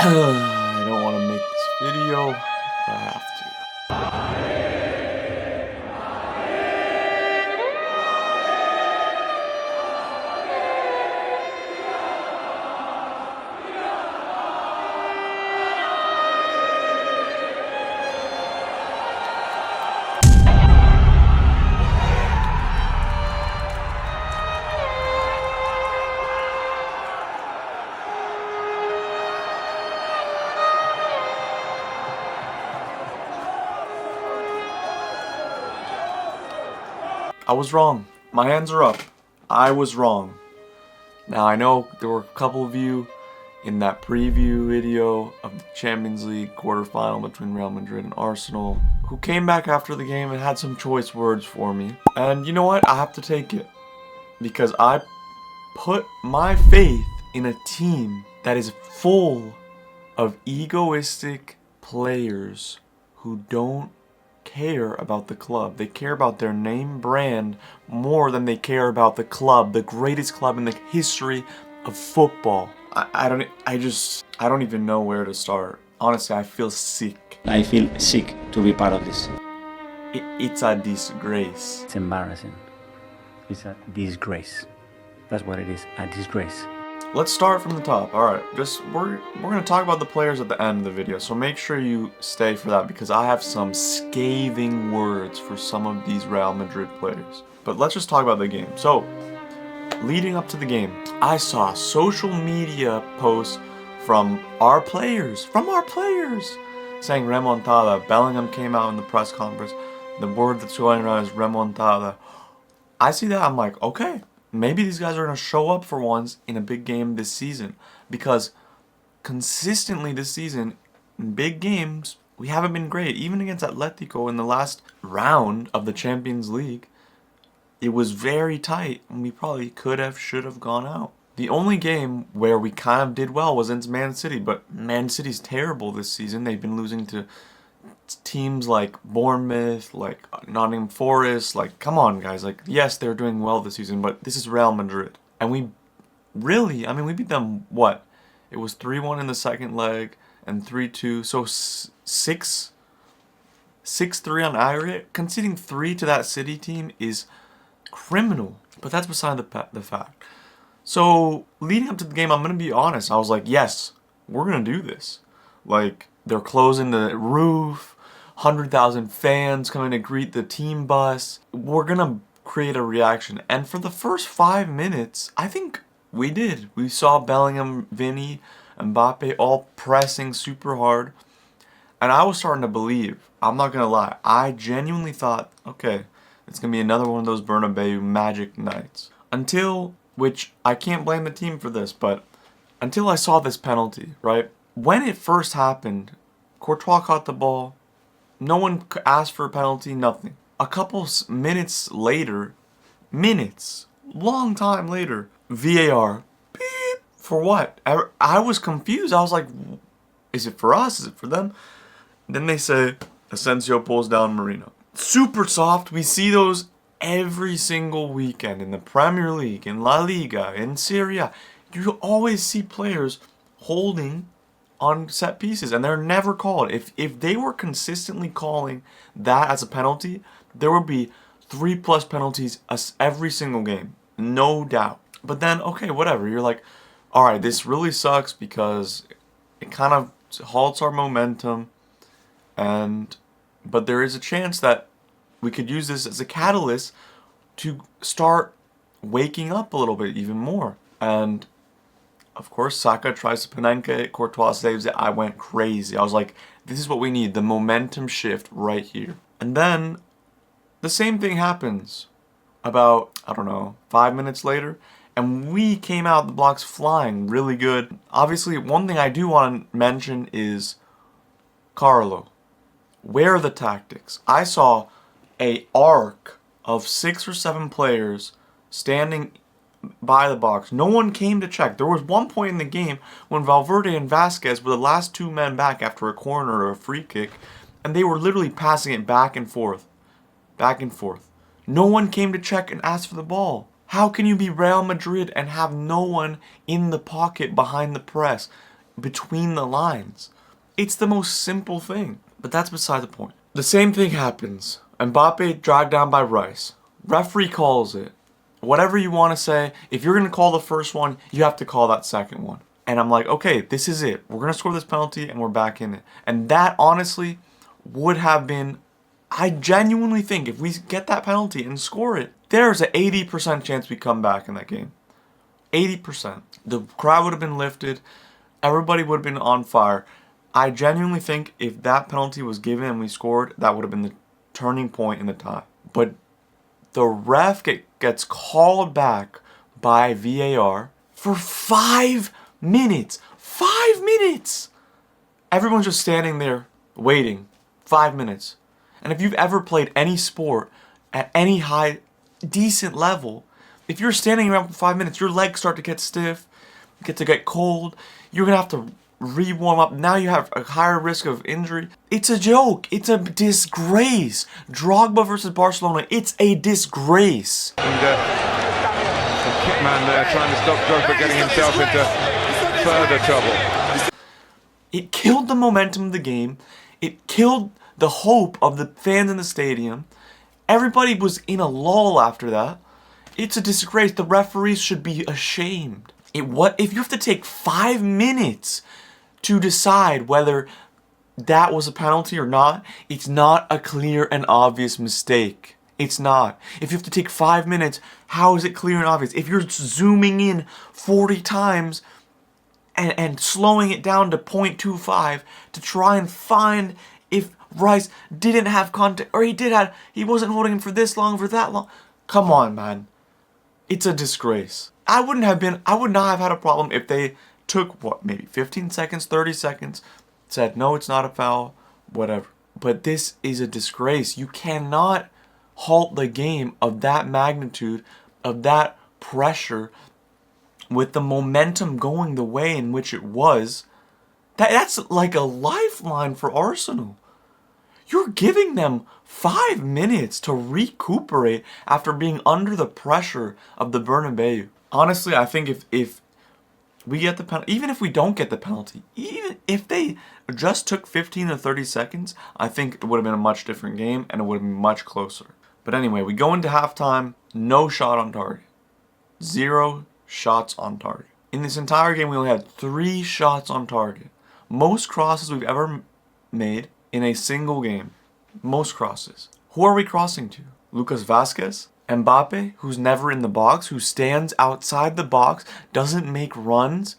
I don't want to make this video, but I have to. I was wrong. My hands are up. I was wrong. Now I know there were a couple of you in that preview video of the Champions League quarterfinal between Real Madrid and Arsenal who came back after the game and had some choice words for me. And you know what? I have to take it. Because I put my faith in a team that is full of egoistic players who don't care about the club. They care about their name brand more than they care about the club, the greatest club in the history of football. I don't even know where to start. Honestly, I feel sick. I feel sick to be part of this. It's a disgrace. It's embarrassing. It's a disgrace. That's what it is, a disgrace. Let's start from the top. Alright, we're gonna talk about the players at the end of the video, so make sure you stay for that because I have some scathing words for some of these Real Madrid players. But let's just talk about the game. So, leading up to the game, I saw social media posts from our players, saying remontada. Bellingham came out in the press conference. The word that's going around is remontada. I see that, I'm like, okay. Maybe these guys are going to show up for once in a big game this season. Because consistently this season, in big games, we haven't been great. Even against Atletico in the last round of the Champions League, it was very tight. And we probably should have gone out. The only game where we kind of did well was against Man City. But Man City's terrible this season. They've been losing to teams like Bournemouth, like Nottingham Forest, like, come on guys, like, yes, they're doing well this season, but this is Real Madrid. And we beat them, what? It was 3-1 in the second leg, and 3-2, so 6-3 on aggregate. Conceding 3 to that City team is criminal, but that's beside the fact. So, leading up to the game, I'm going to be honest, I was like, yes, we're going to do this. Like, they're closing the roof, 100,000 fans coming to greet the team bus. We're going to create a reaction. And for the first 5 minutes, I think we did. We saw Bellingham, Vinny, Mbappe all pressing super hard. And I was starting to believe. I'm not going to lie. I genuinely thought, okay, it's going to be another one of those Bernabeu magic nights. Which I can't blame the team for this, but until I saw this penalty, right? When it first happened, Courtois caught the ball. No one asked for a penalty, nothing. A couple minutes later, long time later, VAR, beep, for what? I was confused. I was like, is it for us? Is it for them? Then they say, Asensio pulls down Marino. Super soft. We see those every single weekend in the Premier League, in La Liga, in Serie A. You always see players holding on set pieces, and they're never called. If they were consistently calling that as a penalty, there would be 3+ penalties every single game, no doubt. But then, okay, whatever. You're like, all right, this really sucks because it kind of halts our momentum, but there is a chance that we could use this as a catalyst to start waking up a little bit even more. And of course, Saka tries to Panenka it, Courtois saves it. I went crazy. I was like, this is what we need, the momentum shift right here. And then, the same thing happens about, 5 minutes later, and we came out the blocks flying really good. Obviously, one thing I do want to mention is Carlo. Where are the tactics? I saw a arc of 6 or 7 players standing by the box. No one came to check. There was one point in the game when Valverde and Vasquez were the last 2 men back after a corner or a free kick, and they were literally passing it back and forth. No one came to check and ask for the ball. How can you be Real Madrid and have no one in the pocket behind the press? between the lines. It's the most simple thing. But that's beside the point. The same thing happens. Mbappe dragged down by Rice. Referee calls it. Whatever you want to say, if you're going to call the first one, you have to call that second one. And I'm like, okay, this is it. We're going to score this penalty and we're back in it. And that honestly would have been, I genuinely think if we get that penalty and score it, there's an 80% chance we come back in that game. 80%. The crowd would have been lifted. Everybody would have been on fire. I genuinely think if that penalty was given and we scored, that would have been the turning point in the tie. But the ref gets called back by VAR for 5 minutes. 5 minutes! Everyone's just standing there waiting. 5 minutes. And if you've ever played any sport at any high, decent level, if you're standing around for 5 minutes, your legs start to get stiff, get cold. You're going to have to re-warm up. Now you have a higher risk of injury. It's a joke. It's a disgrace. Drogba versus Barcelona. It's a disgrace. And the kitman there trying to stop Drogba getting himself into further trouble. It killed the momentum of the game. It killed the hope of the fans in the stadium. Everybody was in a lull after that. It's a disgrace. The referees should be ashamed. If you have to take 5 minutes to decide whether that was a penalty or not, it's not a clear and obvious mistake. It's not. If you have to take 5 minutes, how is it clear and obvious? If you're zooming in 40 times and slowing it down to 0.25 to try and find if Rice didn't have contact, or he wasn't holding him for this long, for that long. Come on, man. It's a disgrace. I would not have had a problem if they took, maybe 15 seconds, 30 seconds, said, no, it's not a foul, whatever. But this is a disgrace. You cannot halt the game of that magnitude, of that pressure, with the momentum going the way in which it was. That's like a lifeline for Arsenal. You're giving them 5 minutes to recuperate after being under the pressure of the Bernabeu. Honestly, I think if we get the penalty, even if we don't get the penalty, even if they just took 15 or 30 seconds, I think it would have been a much different game and it would have been much closer. But anyway, we go into halftime, no shot on target. 0 shots on target. In this entire game, we only had 3 shots on target. Most crosses we've ever made in a single game. Most crosses. Who are we crossing to? Lucas Vazquez? Mbappe, who's never in the box, who stands outside the box, doesn't make runs,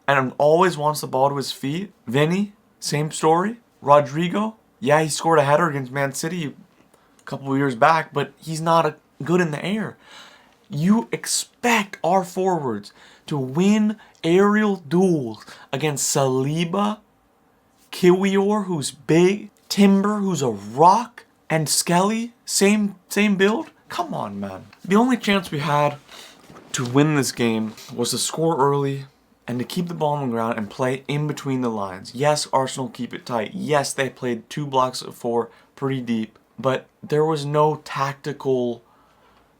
and always wants the ball to his feet. Vinny, same story. Rodrigo, yeah, he scored a header against Man City a couple of years back, but he's not good in the air. You expect our forwards to win aerial duels against Saliba, Kiwior, who's big, Timber, who's a rock, and Skelly, same build? Come on, man. The only chance we had to win this game was to score early and to keep the ball on the ground and play in between the lines. Yes, Arsenal keep it tight. Yes, they played 2 blocks of 4 pretty deep, but there was no tactical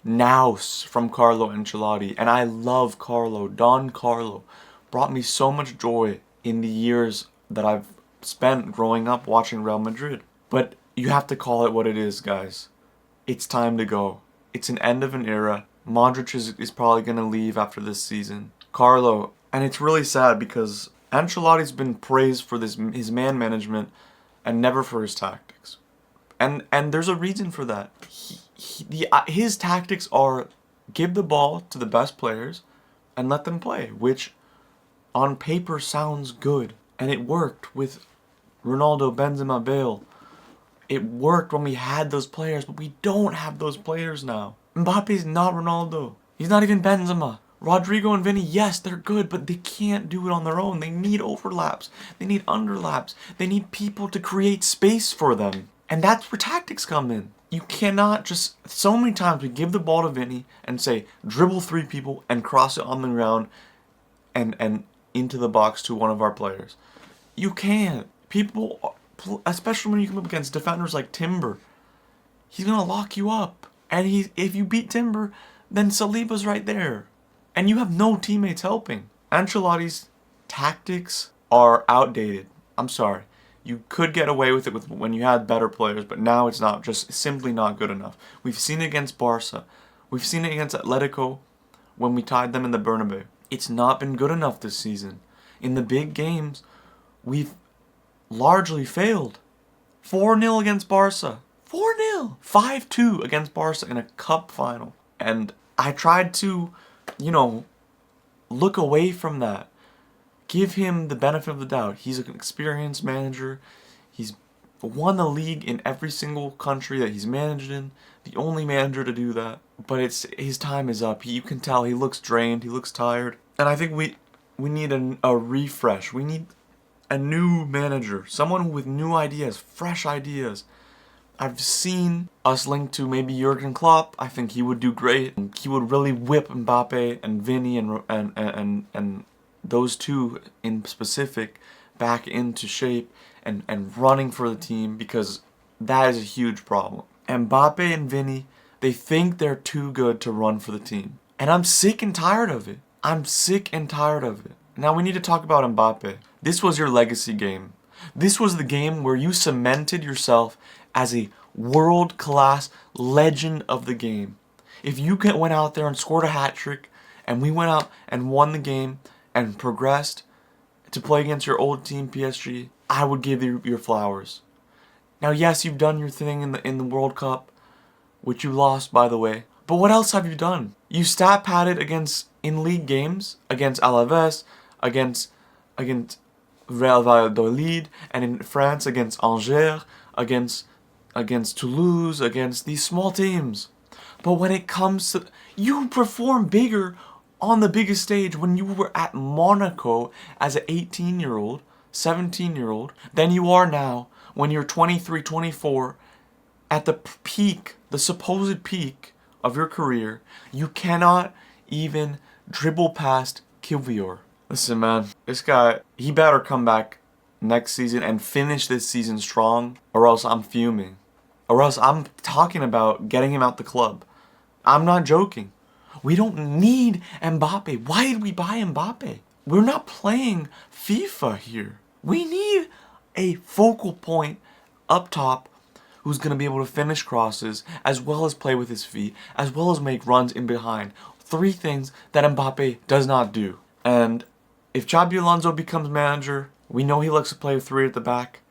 nous from Carlo Ancelotti, and I love Carlo. Don Carlo brought me so much joy in the years that I've spent growing up watching Real Madrid. But you have to call it what it is, guys. It's time to go. It's an end of an era. Modric is probably going to leave after this season. Carlo, and it's really sad because Ancelotti's been praised for his man management and never for his tactics. And there's a reason for that. His tactics are give the ball to the best players and let them play, which on paper sounds good. And it worked with Ronaldo, Benzema, Bale. It worked when we had those players, but we don't have those players now. Mbappe's not Ronaldo. He's not even Benzema. Rodrigo and Vinny, yes, they're good, but they can't do it on their own. They need overlaps. They need underlaps. They need people to create space for them. And that's where tactics come in. You cannot just... So many times we give the ball to Vinny and say, dribble 3 people and cross it on the ground and into the box to one of our players. You can't. People, especially when you come up against defenders like Timber, he's going to lock you up. And if you beat Timber, then Saliba's right there. And you have no teammates helping. Ancelotti's tactics are outdated. I'm sorry. You could get away with it when you had better players, but now it's not, just simply not good enough. We've seen it against Barca. We've seen it against Atletico when we tied them in the Bernabeu. It's not been good enough this season. In the big games, we've largely failed. 4-0 against Barca. 4-0. 5-2 against Barca in a cup final. And I tried to, look away from that. Give him the benefit of the doubt. He's an experienced manager. He's won the league in every single country that he's managed in. The only manager to do that. But his time is up. You can tell he looks drained. He looks tired. And I think we need a refresh. We need a new manager. Someone with new ideas, fresh ideas. I've seen us linked to maybe Jurgen Klopp. I think he would do great. He would really whip Mbappe and Vinny and those two in specific back into shape and running for the team, because that is a huge problem. Mbappe and Vinny, they think they're too good to run for the team. And I'm sick and tired of it. I'm sick and tired of it. Now we need to talk about Mbappe. This was your legacy game. This was the game where you cemented yourself as a world-class legend of the game. If you went out there and scored a hat-trick, and we went out and won the game and progressed to play against your old team, PSG, I would give you your flowers. Now, yes, you've done your thing in the World Cup, which you lost, by the way. But what else have you done? You stat padded in league games against Alaves, against Real Valladolid, and in France against Angers, against Toulouse, against these small teams. But when it comes to, you perform bigger on the biggest stage when you were at Monaco as an 18-year-old, 17-year-old, than you are now when you're 23, 24, at the peak, the supposed peak of your career. You cannot even dribble past Kiwior. Listen, man, this guy, he better come back next season and finish this season strong, or else I'm fuming. Or else I'm talking about getting him out the club. I'm not joking. We don't need Mbappe. Why did we buy Mbappe? We're not playing FIFA here. We need a focal point up top who's going to be able to finish crosses, as well as play with his feet, as well as make runs in behind. 3 things that Mbappe does not do. And if Xabi Alonso becomes manager, we know he likes to play with 3 at the back.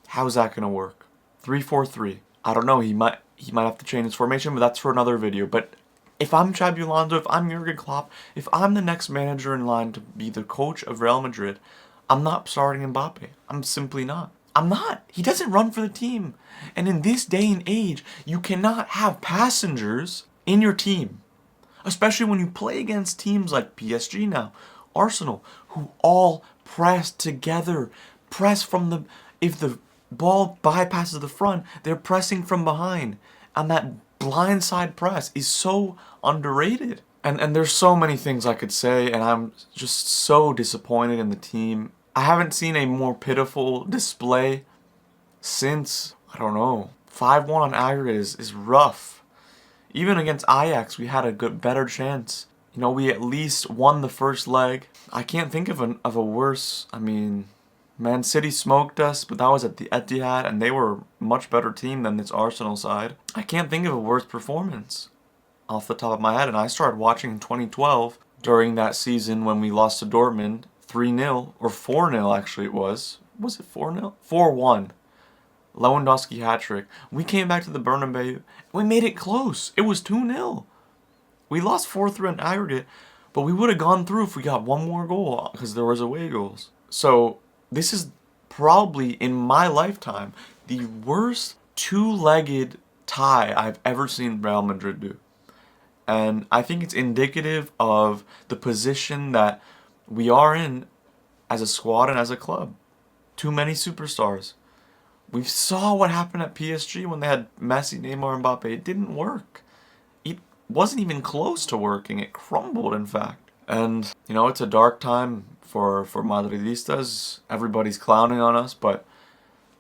How is that going to work? 3-4-3. I don't know. He might have to change his formation, but that's for another video. But if I'm Xabi Alonso, if I'm Jurgen Klopp, if I'm the next manager in line to be the coach of Real Madrid, I'm not starting Mbappe. I'm simply not. I'm not. He doesn't run for the team. And in this day and age, you cannot have passengers in your team. Especially when you play against teams like PSG now, Arsenal, who all press together. Press from the... If the ball bypasses the front, they're pressing from behind. And that blindside press is so underrated. And there's so many things I could say, and I'm just so disappointed in the team. I haven't seen a more pitiful display since, I don't know, 5-1 on aggregate is rough. Even against Ajax, we had a better chance. We at least won the first leg. I can't think of a worse. I mean, Man City smoked us, but that was at the Etihad, and they were a much better team than this Arsenal side. I can't think of a worse performance off the top of my head, and I started watching in 2012 during that season when we lost to Dortmund 3-0, or 4-0 actually it was. Was it 4-0? 4-1. Lewandowski hat-trick. We came back to the Bernabeu. We made it close. It was 2-0. We lost 4-3 in aggregate, but we would have gone through if we got one more goal because there was away goals. So this is probably, in my lifetime, the worst 2-legged tie I've ever seen Real Madrid do. And I think it's indicative of the position that we are in as a squad and as a club. Too many superstars. We saw what happened at PSG when they had Messi, Neymar, Mbappe. It didn't work. It wasn't even close to working. It crumbled, in fact. And, it's a dark time for Madridistas. Everybody's clowning on us, but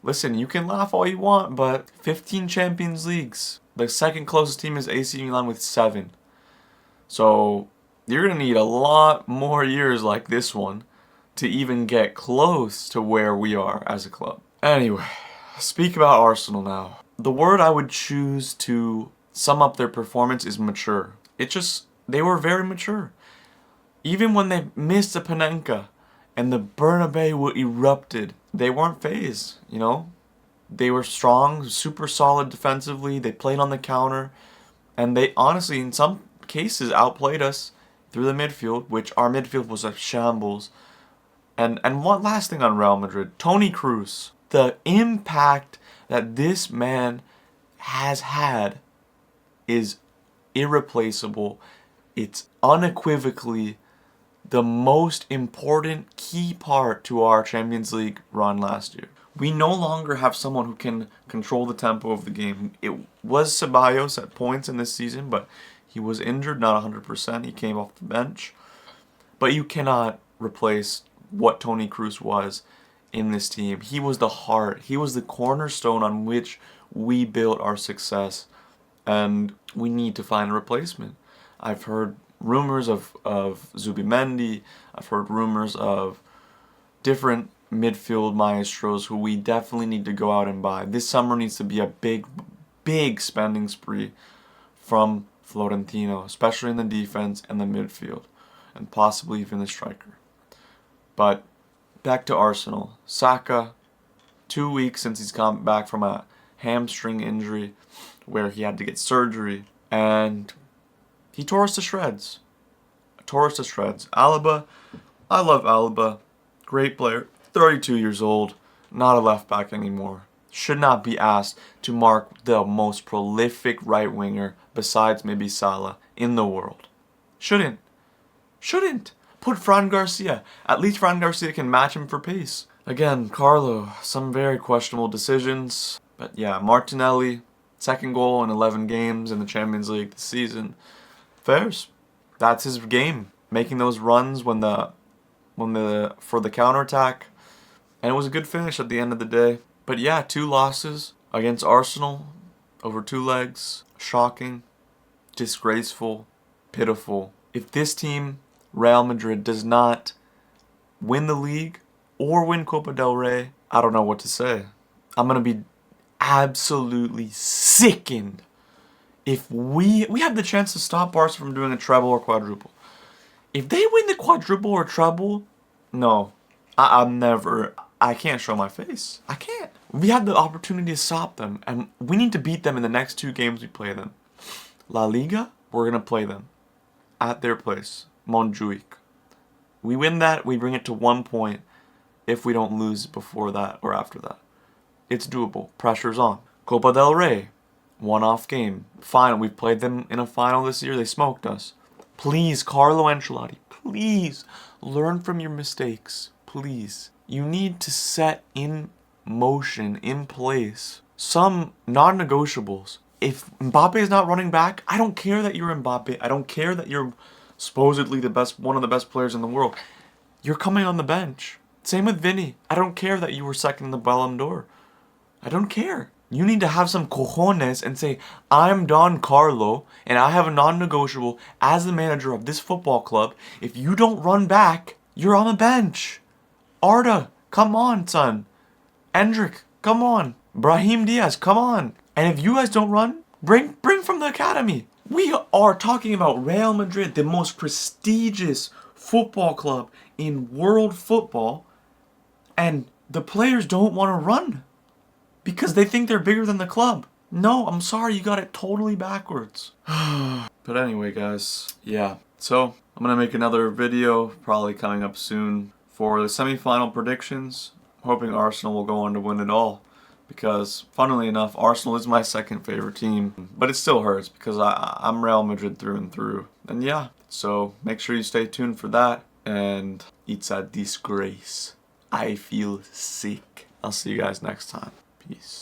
listen, you can laugh all you want, but 15 Champions Leagues. The second closest team is AC Milan with 7. So you're going to need a lot more years like this one to even get close to where we are as a club. Anyway, speak about Arsenal now. The word I would choose to sum up their performance is mature. They were very mature. Even when they missed a Panenka and the Bernabeu erupted, they weren't fazed, you know? They were strong, super solid defensively. They played on the counter. And they honestly, in some cases, outplayed us through the midfield, which our midfield was a shambles. And one last thing on Real Madrid. Toni Kroos. The impact that this man has had is irreplaceable. It's unequivocally the most important key part to our Champions League run last year. We no longer have someone who can control the tempo of the game. It was Ceballos at points in this season, but he was injured, not 100%. He came off the bench. But you cannot replace what Toni Kroos was in this team. He was the heart. He was the cornerstone on which we built our success. And we need to find a replacement. I've heard rumors of Zubimendi. I've heard rumors of different midfield maestros who we definitely need to go out and buy. This summer needs to be a big spending spree from Florentino, especially in the defense and the midfield, and possibly even the striker. But back to Arsenal. Saka, 2 weeks since he's come back from a hamstring injury where he had to get surgery, and he tore us to shreds. Alaba, I love Alaba. Great player. 32 years old. Not a left back anymore. Should not be asked to mark the most prolific right winger besides maybe Salah in the world. Shouldn't. Put Fran Garcia. At least Fran Garcia can match him for pace. Again, Carlo, some very questionable decisions. But yeah, Martinelli, second goal in 11 games in the Champions League this season. Fairs. That's his game. Making those runs for the counterattack. And it was a good finish at the end of the day. But yeah, 2 losses against Arsenal over 2 legs. Shocking, disgraceful, pitiful. If this team, Real Madrid, does not win the league or win Copa del Rey, I don't know what to say. I'm going to be absolutely sickened if we have the chance to stop Barca from doing a treble or quadruple. If they win the quadruple or treble, no, I can't show my face. I can't. We have the opportunity to stop them, and we need to beat them in the next 2 games we play them. La Liga, we're going to play them at their place, Montjuic. We win that, we bring it to 1 point if we don't lose before that or after that. It's doable. Pressure's on. Copa del Rey, one-off game. Final. We've played them in a final this year. They smoked us. Please, Carlo Ancelotti, please learn from your mistakes. Please. You need to set in motion, in place, some non-negotiables. If Mbappe is not running back, I don't care that you're Mbappe. I don't care that you're supposedly one of the best players in the world. You're coming on the bench. Same with Vinny. I don't care that you were second in the Ballon d'Or. I don't care. You need to have some cojones and say, I'm Don Carlo, and I have a non-negotiable as the manager of this football club. If you don't run back, you're on the bench. Arda, come on, son. Endrick, come on. Brahim Diaz, come on. And if you guys don't run, bring from the academy. We are talking about Real Madrid, the most prestigious football club in world football, and the players don't want to run because they think they're bigger than the club. No, I'm sorry, you got it totally backwards. But anyway, guys, yeah. So, I'm going to make another video, probably coming up soon, for the semi-final predictions. Hoping Arsenal will go on to win it all. Because, funnily enough, Arsenal is my second favorite team. But it still hurts because I'm Real Madrid through and through. And yeah, so make sure you stay tuned for that. And it's a disgrace. I feel sick. I'll see you guys next time. Peace.